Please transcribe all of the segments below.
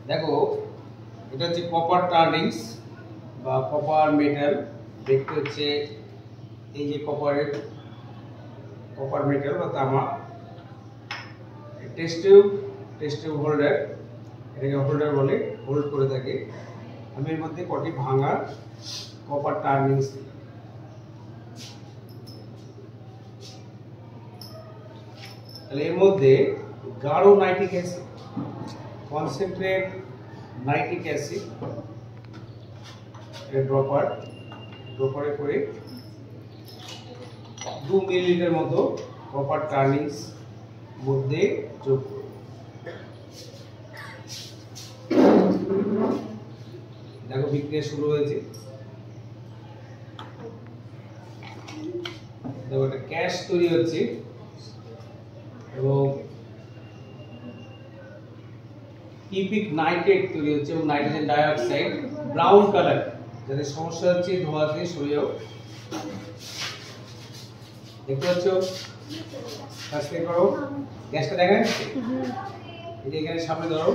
দেখো এটা হচ্ছে কপার টার্নিংস বা কপার মেটাল। দেখতে হচ্ছে এই যে কপার মেটাল বা তামা। টেস্ট টিউব হোল্ডার, এটাকে হোল্ডার বলে, হোল্ড করে থাকে। আমি এর মধ্যে কটি ভাঙা কপার টার্নিংস দিই। তাহলে এর মধ্যে গাঢ় nitric acid, concentrate nitric acid ড্রপারে করে 2 মিলিলিটার মতো কপার টার্নিংস মধ্যে যোগ করব। দেখো বিক্রিয়া শুরু হয়েছে। দেখো একটা গ্যাস তৈরি হচ্ছে এবং টিপিক নাইট্রেট তৈরি হচ্ছে এবং নাইট্রোজেন ডাইঅক্সাইড ব্রাউন কালার। যাদের সমস্যা হচ্ছে ধোঁয়াতে সরে যাও। দেখতে পাচ্ছ? সাবস্ক্রাইব করো। গ্যাসটা দেখা যাচ্ছে? এই যে এখানে সামনে ধরো,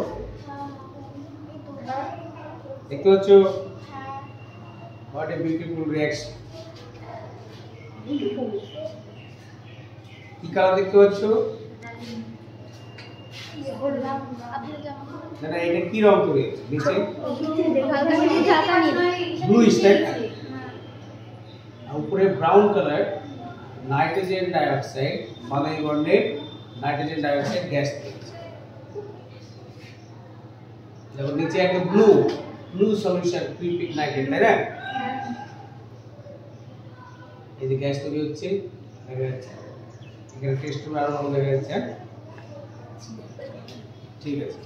দেখতে পাচ্ছ? What a beautiful reaction. কি কালার দেখতে পাচ্ছ? না এটা কি রং তৈরি হচ্ছে? নিচে ব্লু স্টাইল, উপরে ব্রাউন কালার নাইট্রোজেন ডাইঅক্সাইড, বায়ু বর্ণের নাইট্রোজেন ডাইঅক্সাইড গ্যাস তৈরি হচ্ছে। দেখো নিচে একটা ব্লু সলিউশন টিপিক নাইট্রেট, তাই না? এই যে গ্যাস তৈরি হচ্ছে, দেখা যাচ্ছে। এখানে টেস্ট টিউব আরো দেখা যাচ্ছে। ঠিক আছে।